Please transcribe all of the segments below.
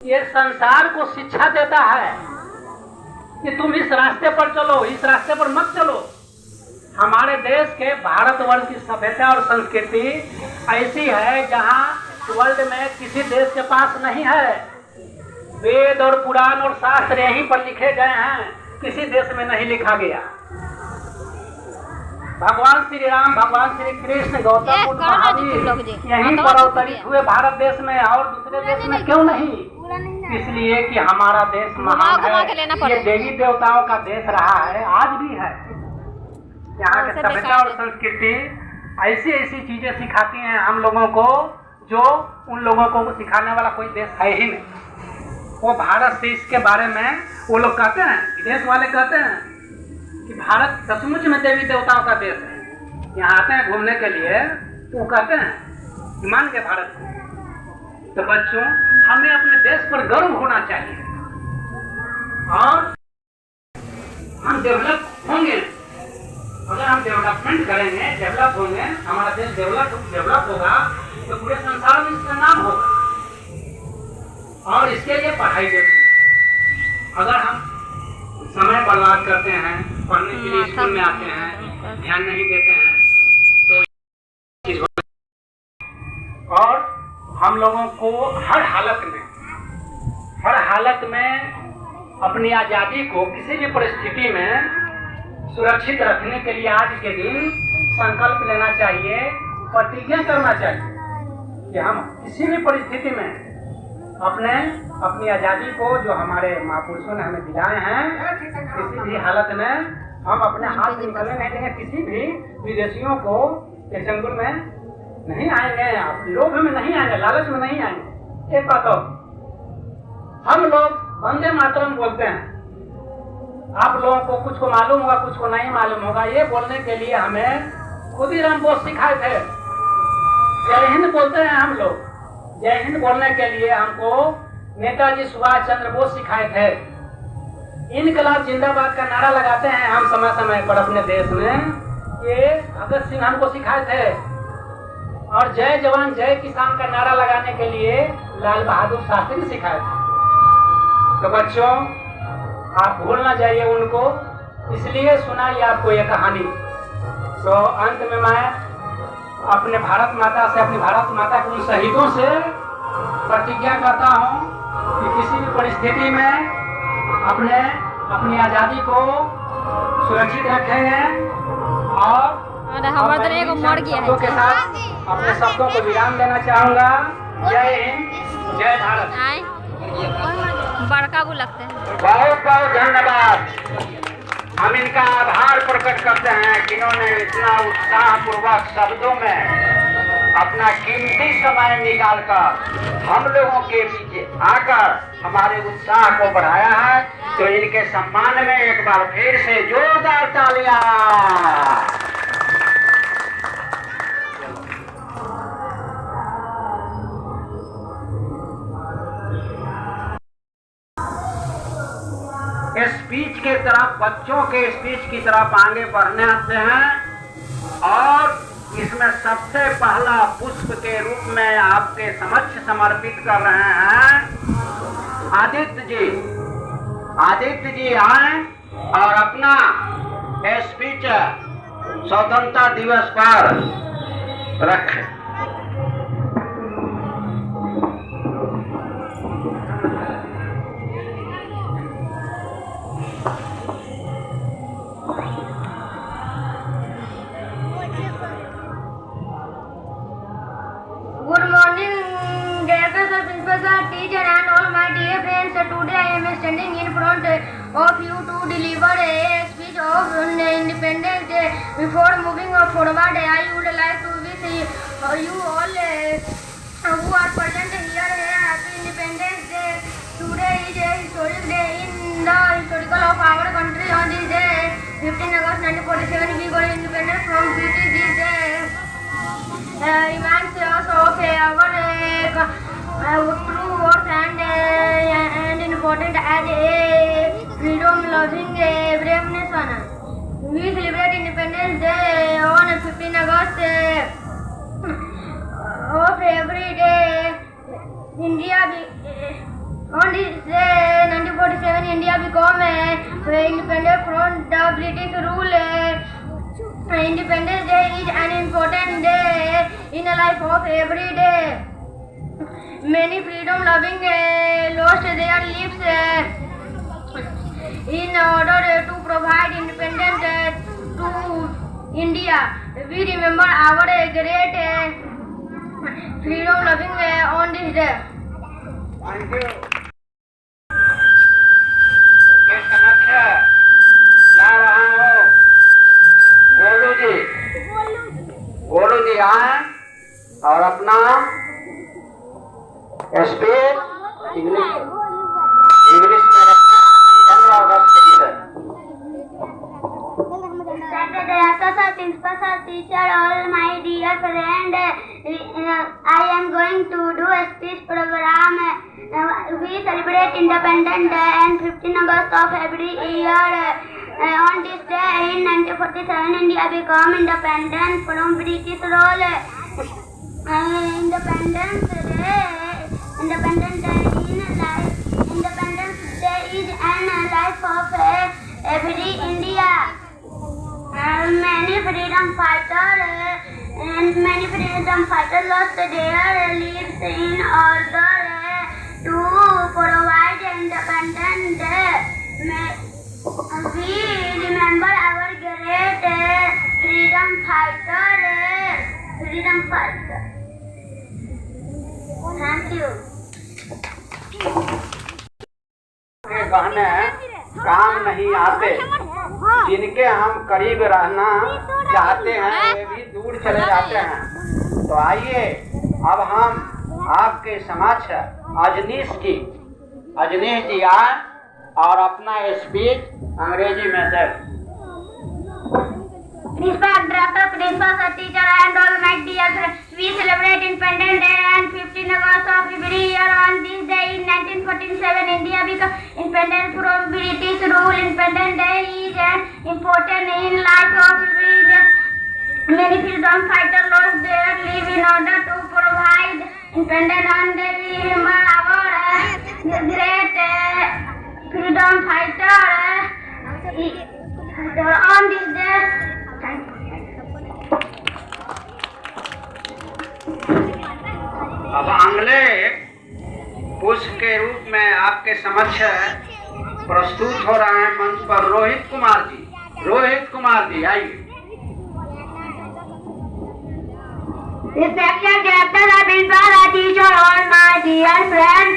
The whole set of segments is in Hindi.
ये संसार को शिक्षा देता है कि तुम इस रास्ते पर चलो, इस रास्ते पर मत चलो। हमारे देश के भारतवर्ष की सभ्यता और संस्कृति ऐसी है जहाँ वर्ल्ड में किसी देश के पास नहीं है। वेद और पुराण और शास्त्र यहीं पर लिखे गए हैं, किसी देश में नहीं लिखा गया। भगवान श्री राम, भगवान श्री कृष्ण, गौतम बुद्ध, महावीर यहीं पर अवतरित हुए भारत देश में, और दूसरे देश में क्यों नहीं? इसलिए कि हमारा देश महान है, ये देवी देवताओं का देश रहा है, आज भी है। यहाँ की सभ्यता और संस्कृति ऐसी ऐसी चीजें सिखाती हैं हम लोगों को जो उन लोगों को सिखाने वाला कोई देश है ही नहीं। वो भारत से इसके बारे में वो लोग कहते हैं, विदेश वाले कहते हैं कि भारत सचमुच में देवी देवताओं का देश है। यहाँ आते हैं घूमने के लिए तो वो कहते हैं मान के भारत को। तो बच्चों, हमें अपने देश पर गर्व होना चाहिए और हम डेवलप होंगे। अगर हम डेवलपमेंट करेंगे, डेवलप होंगे, हमारा देश डेवलप होगा तो पूरे संसार में इसका नाम होगा। और इसके लिए पढ़ाई जरूरी है। अगर हम समय बर्बाद करते हैं, पढ़ने के लिए स्कूल में आते हैं, ध्यान नहीं देते हैं तो चीज हो। और हम लोगों को हर हालत में अपनी आजादी को किसी भी परिस्थिति में सुरक्षित रखने के लिए आज के दिन संकल्प लेना चाहिए, प्रतिज्ञा करना चाहिए कि हम किसी भी परिस्थिति में अपनी आजादी को जो हमारे महापुरुषों ने हमें दिलाए हैं, किसी भी हालत में हम अपने हाथ से निकलने नहीं देंगे। किसी भी विदेशियों को ये जंगल में नहीं आएंगे, लोभ में नहीं आएंगे, लालच में नहीं आएंगे। एक बात और, हम लोग वंदे मातरम बोलते हैं। आप लोगों को कुछ को मालूम होगा, कुछ को नहीं मालूम होगा। ये बोलने के लिए हमें खुदीराम बोस सिखाए थे। जय हिंद बोलते हैं हम लोग। जय हिंद बोलने के लिए हमको नेताजी सुभाष चंद्र बोस सिखाए थे। इनकलाब जिंदाबाद का नारा लगाते हैं हम समय समय पर अपने देश में। ये भगत सिंह हमको सिखाए थे। और जय जवान जय किसान का नारा लगाने के लिए लाल बहादुर शास्त्री सिखाए थे। तो बच्चों, आप भूल ना जाइए उनको, इसलिए सुनाइए आपको ये कहानी। तो अंत में मैं अपने भारत माता से, अपनी भारत माता के उन शहीदों से प्रतिज्ञा करता हूँ कि किसी भी परिस्थिति में अपनी आजादी को सुरक्षित रखेंगे। और शब्दों के साथ अपने शब्दों को विराम देना चाहूँगा। जय हिंद, जय भारत। बड़का वो लगते हैं। बहुत बहुत धन्यवाद। हम इनका आभार प्रकट करते हैं कि इन्होंने इतना उत्साह पूर्वक शब्दों में अपना कीमती समय निकालकर हम लोगों के बीच आकर हमारे उत्साह को बढ़ाया है। तो इनके सम्मान में एक बार फिर से जोरदार तालियां। स्पीच के तरफ, बच्चों के स्पीच की तरफ आगे बढ़ने आते हैं। और इसमें सबसे पहला पुष्प के रूप में आपके समक्ष समर्पित कर रहे हैं आदित्य जी। आदित्य जी आए और अपना स्पीच स्वतंत्रता दिवस पर रखें। Teacher and all my dear friends, today I am standing in front of you to deliver a speech of Independence Day. Before moving forward, I would like to wish you all who are present here a happy Independence Day. Today is a historic day in the historical of our country. On this day, 15 August 1947, we got independence from British. This day reminds us of our true worth and important as a freedom-loving brave nation. We celebrate Independence Day on 15 August of every day. India On this day, 1947, India became independent from the British rule. Independence Day is an important day in the life of every day. Many freedom-loving lost their lives in order to provide independence to India. We remember our great freedom-loving on this day. Thank you. के समक्ष ला रहा हूँ गोलू जी आए और अपना स्पीच इंग्लिश में रखें 15 अगस्त की तरह। Principal sir, teacher, all my dear friend, I am going to do a speech program. We celebrate Independence Day and 15 August of every year. On this day in 1947, India became independent from British rule. Independence Day is an life of every India. Many freedom fighters lost their lives in order to provide independence. We remember our great freedom fighter. Thank you. के गहने काम नहीं आते, जिनके हम करीब रहना चाहते हैं वे भी दूर चले जाते हैं। तो आइए अब हम आपके समक्ष अजनीश जी आए और अपना स्पीच अंग्रेजी में दे। Respect Dr. Principal, sir, teacher, and all my dear friends. We celebrate Independence Day and 15 August of every year. On this day in 1947, India became independent from British rule. Independence Day is an important in life of every Indian. Many freedom fighters lost their lives in order to provide independence, and we remember our great freedom fighter on this day. अब अगले पुष्प के रूप में आपके समक्ष प्रस्तुत हो रहे हैं मंच पर रोहित कुमार जी आइए। Respected Dr. Principal, teacher, all my dear friends,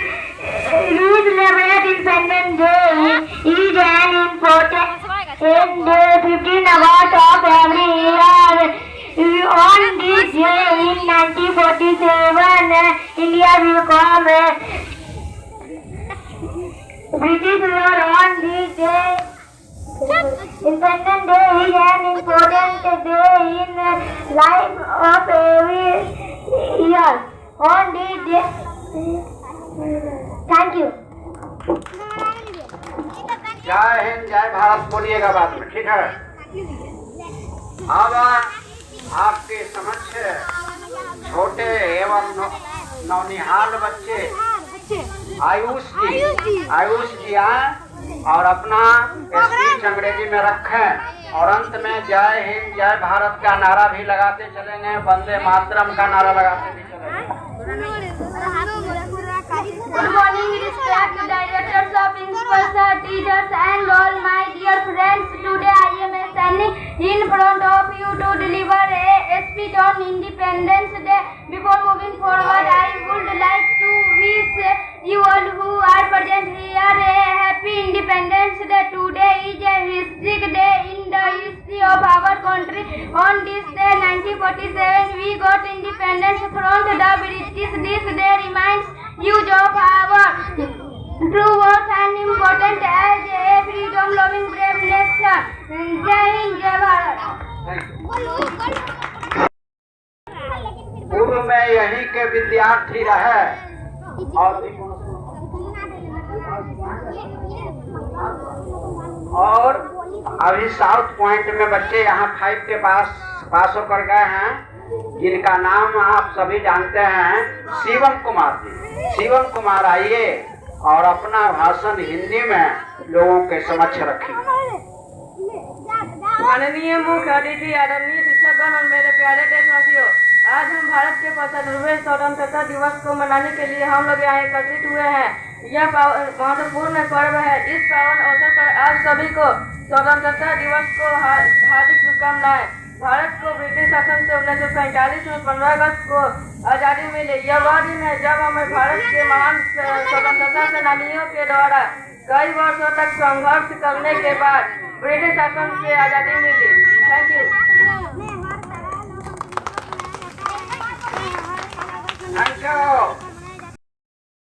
we celebrate Independence Day is an important day, 15 August of every year. On this day in 1947, India became British rule. On this day, Independence Day is an important day in life of every year. On this day, thank you. जय हिंद जय भारत बोलिएगा बाद में, ठीक है। अब आपके समक्ष छोटे एवं नौनिहाल बच्चे आयुष जी आए और अपना स्पीच अंग्रेजी में रखें और अंत में जय हिंद जय भारत का नारा भी लगाते चलेंगे, वंदे मातरम का नारा लगाते भी चलेंगे। Good morning, respected directors of principals, teachers, and all my dear friends. Today I am standing in front of you to deliver a speech on Independence Day. Before moving forward, I would like to wish you all who are present here a happy Independence Day. Today is a historic day in the history of our country. On this day, 1947, we got independence from the British. This day reminds you of our true worth and important as a freedom-loving brave nation. Jai Hind, Jai Bharat. पूर्व में यहीं के विद्यार्थी रहे और अभी साउथ पॉइंट में बच्चे यहाँ 5 के पास होकर गए हैं, जिनका नाम आप सभी जानते हैं, शिवम कुमार जी। शिवम कुमार आइए और अपना भाषण हिंदी में लोगों के समक्ष रखी। माननीय मुख्य अतिथि, आदरणीय शिक्षकगण और मेरे प्यारे देशवासियों, आज हम भारत के 75वें स्वतंत्रता दिवस को मनाने के लिए हम लोग यहाँ एकत्रित हुए हैं। यह महत्वपूर्ण पर्व है। इस पावन अवसर पर आप सभी को स्वतंत्रता दिवस को हार्दिक शुभकामनाएं। भारत को ब्रिटिश शासन से 1947 में 15 अगस्त को आजादी मिली। यह वह दिन है जब हमें भारत के महान स्वतंत्रता सेनानियों के द्वारा कई वर्षों तक संघर्ष करने के बाद ब्रिटिश शासन से आजादी मिली। Thank you. Thank you.